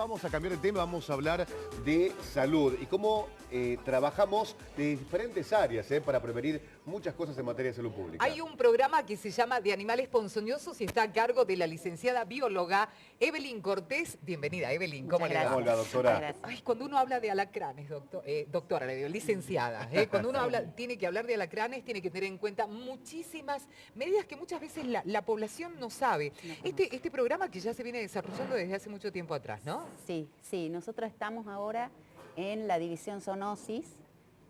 vamos a cambiar de tema, vamos a hablar de salud y cómo trabajamos de diferentes áreas para prevenir muchas cosas en materia de salud pública. Hay un programa que se llama De Animales Ponzoñosos y está a cargo de la licenciada bióloga Evelyn Cortés. Bienvenida, Evelyn. ¿Cómo le va? ¿Cómo le va, doctora? Ay, cuando uno habla de alacranes, doctora, le digo, licenciada, cuando uno tiene que hablar de alacranes, tiene que tener en cuenta muchísimas medidas que muchas veces la población no sabe. Este programa que ya se viene desarrollando desde hace mucho tiempo atrás, ¿no? Sí, nosotros estamos ahora en la división zoonosis,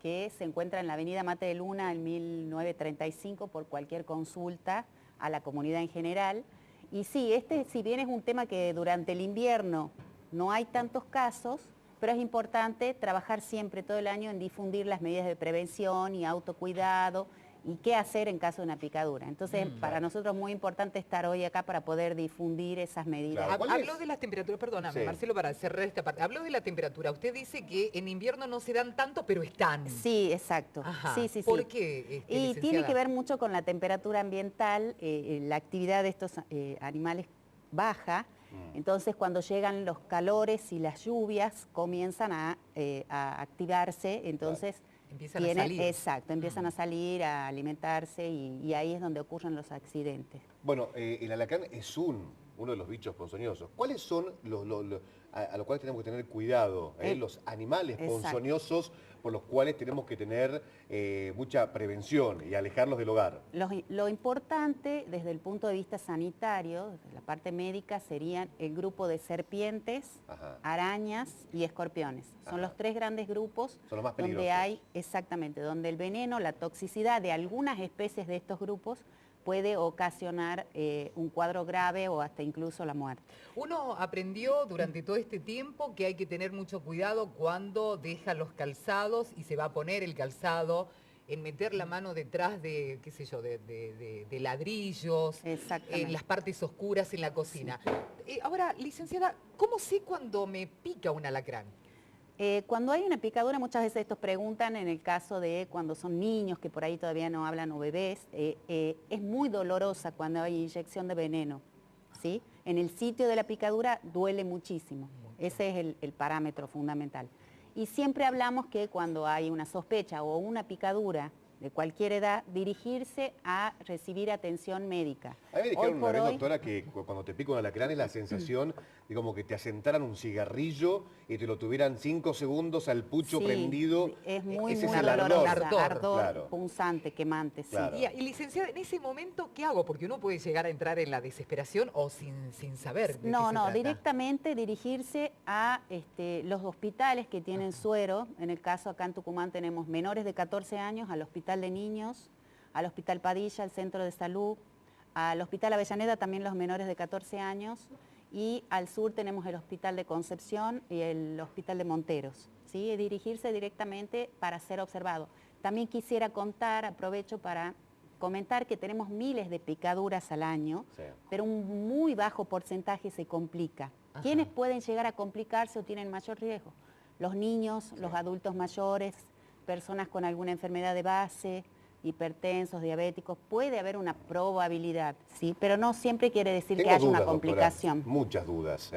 que se encuentra en la avenida Mate de Luna, en 1935, por cualquier consulta a la comunidad en general. Y sí, si bien es un tema que durante el invierno no hay tantos casos, pero es importante trabajar siempre todo el año en difundir las medidas de prevención y autocuidado y qué hacer en caso de una picadura. Entonces, para nosotros es muy importante estar hoy acá para poder difundir esas medidas. Claro. Habló de las temperaturas, perdóname, sí, Marcelo, para cerrar esta parte. Habló de la temperatura. Usted dice que en invierno no se dan tanto, pero están. Sí, exacto. Ajá. Sí. ¿Por qué, y licenciada? tiene que ver mucho con la temperatura ambiental, la actividad de estos animales baja. Entonces, cuando llegan los calores y las lluvias, comienzan a activarse, entonces... Claro. Empiezan a salir. Exacto, empiezan a salir, a alimentarse y ahí es donde ocurren los accidentes. Bueno, el alacrán es uno de los bichos ponzoñosos. ¿Cuáles son a los cuales tenemos que tener cuidado? Los animales ponzoñosos por los cuales tenemos que tener mucha prevención y alejarlos del hogar. Lo importante desde el punto de vista sanitario, desde la parte médica, serían el grupo de serpientes, arañas y escorpiones. Son los tres grandes grupos. Son los más peligrosos. Donde hay, exactamente, donde el veneno, la toxicidad de algunas especies de estos grupos puede ocasionar un cuadro grave o hasta incluso la muerte. Uno aprendió durante todo este tiempo que hay que tener mucho cuidado cuando deja los calzados y se va a poner el calzado, en meter la mano detrás de, qué sé yo, de ladrillos, en las partes oscuras en la cocina. Sí. Ahora, licenciada, ¿cómo sé cuando me pica un alacrán? Cuando hay una picadura, muchas veces estos preguntan en el caso de cuando son niños que por ahí todavía no hablan o bebés, es muy dolorosa cuando hay inyección de veneno, ¿sí? En el sitio de la picadura duele muchísimo, ese es el parámetro fundamental. Y siempre hablamos que cuando hay una sospecha o una picadura de cualquier edad, dirigirse a recibir atención médica. A mí me dijeron una vez, doctora, que cuando te pica un alacrán es la sensación de como que te asentaran un cigarrillo y te lo tuvieran 5 segundos al pucho prendido. Es muy ardor, claro, punzante, quemante. Claro. Y licenciada, en ese momento, ¿qué hago? Porque uno puede llegar a entrar en la desesperación o sin saber de qué se trata. Directamente dirigirse a los hospitales que tienen suero. En el caso acá en Tucumán tenemos menores de 14 años al Hospital de Niños, al Hospital Padilla, al Centro de Salud, al Hospital Avellaneda también los menores de 14 años y al sur tenemos el Hospital de Concepción y el Hospital de Monteros, ¿sí? Dirigirse directamente para ser observado. También quisiera contar, aprovecho para comentar que tenemos miles de picaduras al año, pero un muy bajo porcentaje se complica. ¿Quiénes pueden llegar a complicarse o tienen mayor riesgo? Los niños, los adultos mayores, personas con alguna enfermedad de base, hipertensos, diabéticos, puede haber una probabilidad, ¿sí? Pero no siempre quiere decir que haya una complicación. Doctora, muchas dudas.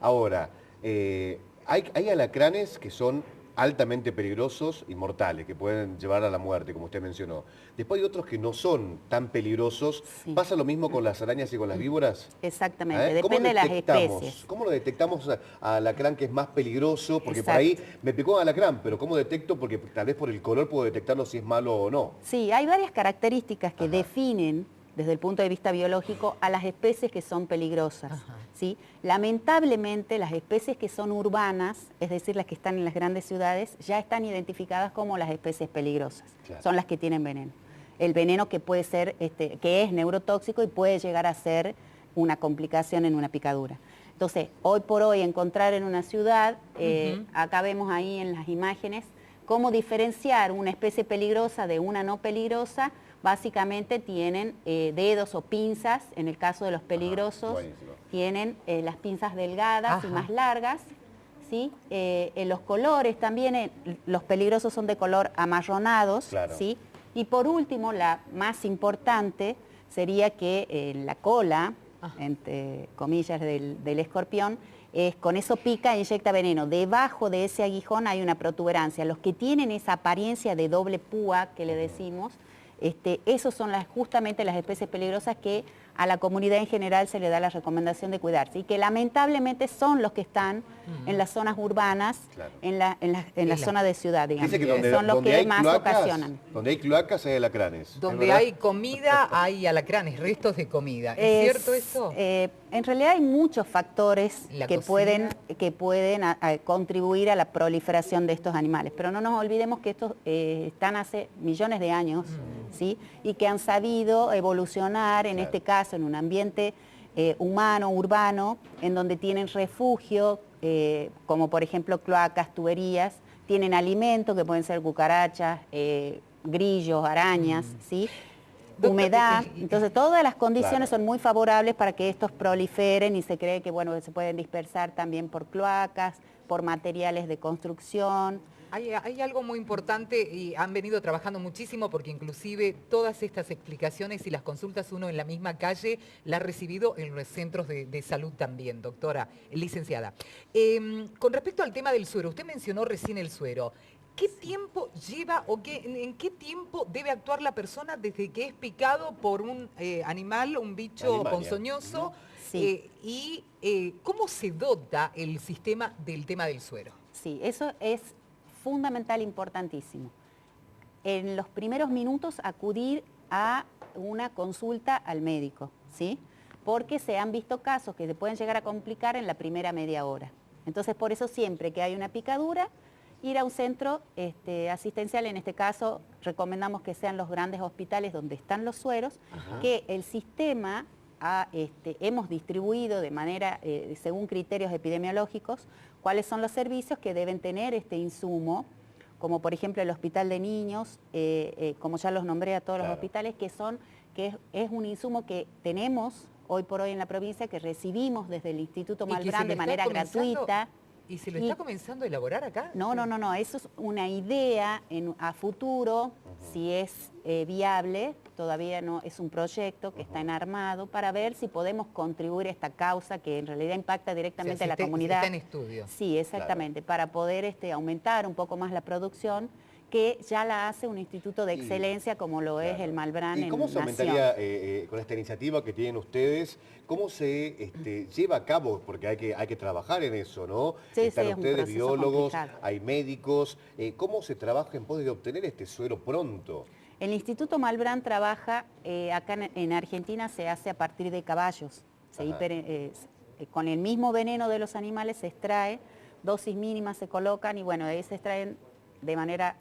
Ahora, hay alacranes que son altamente peligrosos y mortales, que pueden llevar a la muerte, como usted mencionó. Después hay otros que no son tan peligrosos. ¿Pasa lo mismo con las arañas y con las víboras? Exactamente, depende de las especies. ¿Cómo lo detectamos a alacrán que es más peligroso? Porque por ahí me picó un alacrán, pero ¿cómo detecto? Porque tal vez por el color puedo detectarlo si es malo o no. Sí, hay varias características que definen desde el punto de vista biológico a las especies que son peligrosas. ¿Sí? Lamentablemente las especies que son urbanas, es decir, las que están en las grandes ciudades, ya están identificadas como las especies peligrosas. Son las que tienen veneno. El veneno que puede ser, que es neurotóxico y puede llegar a ser una complicación en una picadura. Entonces, hoy por hoy encontrar en una ciudad, acá vemos ahí en las imágenes, cómo diferenciar una especie peligrosa de una no peligrosa. Básicamente tienen dedos o pinzas, en el caso de los peligrosos, tienen las pinzas delgadas y más largas, ¿sí? En los colores también, los peligrosos son de color amarronados, ¿sí? Y por último, la más importante sería que la cola, entre comillas, del escorpión, con eso pica e inyecta veneno. Debajo de ese aguijón hay una protuberancia. Los que tienen esa apariencia de doble púa que le decimos, esos son justamente las especies peligrosas que a la comunidad en general se le da la recomendación de cuidarse y que lamentablemente son los que están en las zonas urbanas, Claro. en la zona de ciudad, digamos. Dice que Son los que más ocasionan. Donde hay cloacas hay alacranes. Donde hay comida, hay alacranes, restos de comida. ¿Es cierto eso? En realidad hay muchos factores La que cocina. pueden contribuir a la proliferación de estos animales, pero no nos olvidemos que estos están hace millones de años, ¿sí? Y que han sabido evolucionar, en este caso, en un ambiente humano, urbano, en donde tienen refugio, como por ejemplo cloacas, tuberías, tienen alimento, que pueden ser cucarachas, grillos, arañas, ¿sí? Doctor, Humedad, entonces todas las condiciones Claro. son muy favorables para que estos proliferen y se cree que bueno, se pueden dispersar también por cloacas, por materiales de construcción. Hay algo muy importante y han venido trabajando muchísimo porque inclusive todas estas explicaciones y las consultas uno en la misma calle la ha recibido en los centros de salud también, doctora, licenciada. Con respecto al tema del suero, usted mencionó recién el suero. ¿Qué tiempo lleva o en qué tiempo debe actuar la persona desde que es picado por un animal, un bicho Animalia. ponzoñoso? Sí. ¿Cómo se dota el sistema del tema del suero? Sí, eso es fundamental, importantísimo. En los primeros minutos acudir a una consulta al médico, ¿sí? Porque se han visto casos que se pueden llegar a complicar en la primera media hora. Entonces, por eso siempre que hay una picadura, ir a un centro asistencial, en este caso recomendamos que sean los grandes hospitales donde están los sueros, que el sistema hemos distribuido de manera, según criterios epidemiológicos, cuáles son los servicios que deben tener este insumo, como por ejemplo el hospital de niños, como ya los nombré a todos los hospitales, que es un insumo que tenemos hoy por hoy en la provincia, que recibimos desde el Instituto Y que se Malbrán lo de está manera comenzando- gratuita. ¿Y se lo está comenzando a elaborar acá? No, eso es una idea a futuro, si es viable, todavía no es un proyecto que está en armado para ver si podemos contribuir a esta causa que en realidad impacta directamente a la comunidad. Está en estudio. Sí, exactamente, para poder aumentar un poco más la producción, que ya la hace un instituto de excelencia como lo es el Malbrán en ¿Y cómo se Nación. aumentaría con esta iniciativa que tienen ustedes? ¿Cómo se lleva a cabo? Porque hay que trabajar en eso, ¿no? Sí, Están sí, es un ustedes proceso biólogos, complicado. hay médicos. ¿Cómo se trabaja en pos de obtener este suero pronto? El Instituto Malbrán trabaja, acá en Argentina se hace a partir de caballos. Con el mismo veneno de los animales se extrae, dosis mínimas se colocan y bueno, ahí se extraen de manera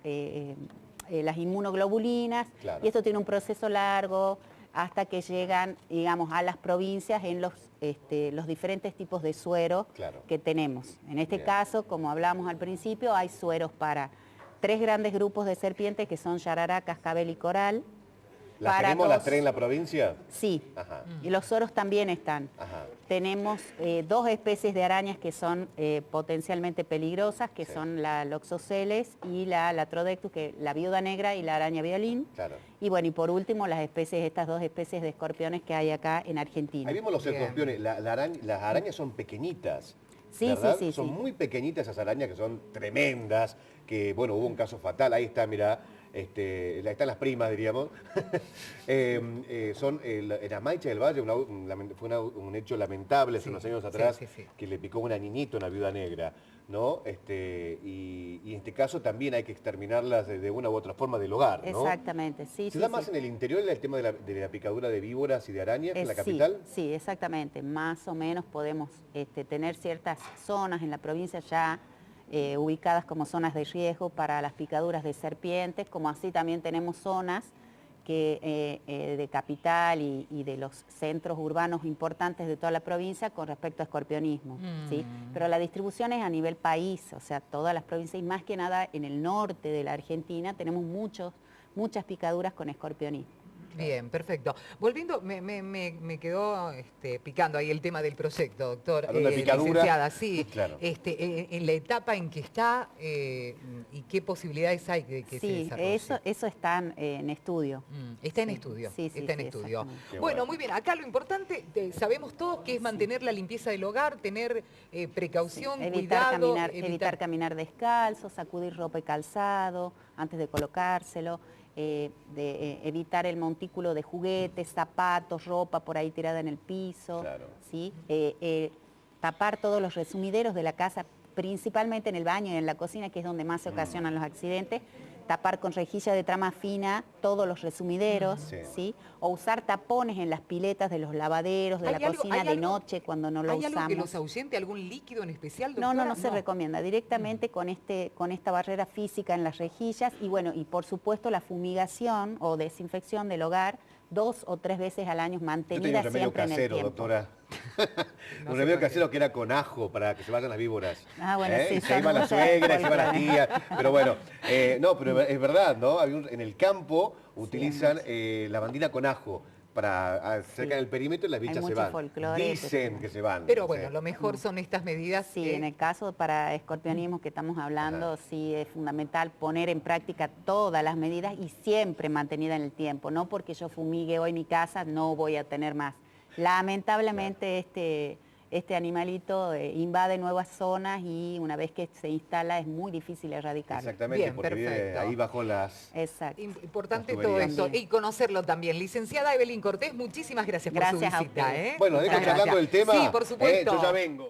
las inmunoglobulinas, Claro. y esto tiene un proceso largo hasta que llegan, digamos, a las provincias en los diferentes tipos de suero que tenemos. En este Bien. caso, como hablábamos al principio, hay sueros para 3 grandes grupos de serpientes que son yarará, cascabel y coral. ¿Las Para tenemos las 2, 3 en la provincia? Sí, Ajá. y los sueros también están. Ajá. Tenemos 2 especies de arañas que son potencialmente peligrosas, que son la Loxoceles y la Latrodectus, que la viuda negra y la araña violín. Claro. Y bueno, y por último estas 2 especies de escorpiones que hay acá en Argentina. Ahí vimos los Bien. escorpiones. Las arañas son pequeñitas. Sí, ¿verdad? sí, sí, Son sí. muy pequeñitas esas arañas que son tremendas, que bueno, hubo un caso fatal, ahí está, mirá, están las primas, diríamos. Son en Amaiche del Valle, fue un hecho lamentable hace unos años atrás, que le picó una niñita, una viuda negra, ¿no? Y en este caso también hay que exterminarlas de una u otra forma del hogar, ¿no? Exactamente, sí. ¿Se da más en el interior el tema de la picadura de víboras y de arañas que en la capital? Sí, exactamente. Más o menos podemos tener ciertas zonas en la provincia ya ubicadas como zonas de riesgo para las picaduras de serpientes, como así también tenemos zonas de capital y de los centros urbanos importantes de toda la provincia con respecto a escorpionismo, ¿sí? Pero la distribución es a nivel país, o sea, todas las provincias y más que nada en el norte de la Argentina tenemos muchas picaduras con escorpionismo. Bien, perfecto. Volviendo, me quedó picando ahí el tema del proyecto, doctor. Hablando de picadura. Licenciada, sí. Claro. En la etapa en que está y qué posibilidades hay de que se Sí, desarrolle. eso está en estudio. Está en Sí, estudio, sí, sí, está en sí, estudio. exactamente. Qué Bueno, bueno. muy bien, acá lo importante, sabemos todos que es mantener la limpieza del hogar, tener precaución, cuidado, Evitar caminar descalzo, sacudir ropa y calzado antes de colocárselo, evitar el montículo de juguetes, zapatos, ropa por ahí tirada en el piso, Claro. ¿sí? Tapar todos los resumideros de la casa, principalmente en el baño y en la cocina, que es donde más se ocasionan los accidentes. Tapar con rejilla de trama fina todos los resumideros, Sí. ¿sí? O usar tapones en las piletas de los lavaderos, de la cocina de noche cuando no lo ¿Hay usamos. algo que los ahuyente, algún líquido en especial, No, doctora? no se recomienda. Directamente con esta barrera física en las rejillas y bueno, y por supuesto la fumigación o desinfección del hogar 2 o 3 veces al año Yo mantenida tenía un remedio siempre en el casero, tiempo. doctora. No Un sé remedio por qué. casero que era con ajo para que se vayan las víboras. Ah, bueno, sí, Y se son iba la muchas suegra, se iba la cosas. tía. Pero bueno, no, pero es verdad, ¿no? En el campo utilizan lavandina con ajo para cerca del perímetro y las bichas se mucho van. folclore, Dicen que se van. Pero no bueno, sé. lo mejor son estas medidas. Sí, en el caso para escorpionismo que estamos hablando, sí es fundamental poner en práctica todas las medidas y siempre mantenida en el tiempo. No porque yo fumigue hoy mi casa, no voy a tener más. Lamentablemente este animalito invade nuevas zonas y una vez que se instala es muy difícil erradicarlo. Exactamente, Bien, porque vive perfecto. ahí bajo las... Exacto. Importante Las todo tuberías. esto y conocerlo también. Licenciada Evelyn Cortés, muchísimas gracias por Gracias su a visita. ustedes. ¿eh? Bueno, Muchas dejo charlando gracias. del tema. Sí, por supuesto. Yo ya vengo.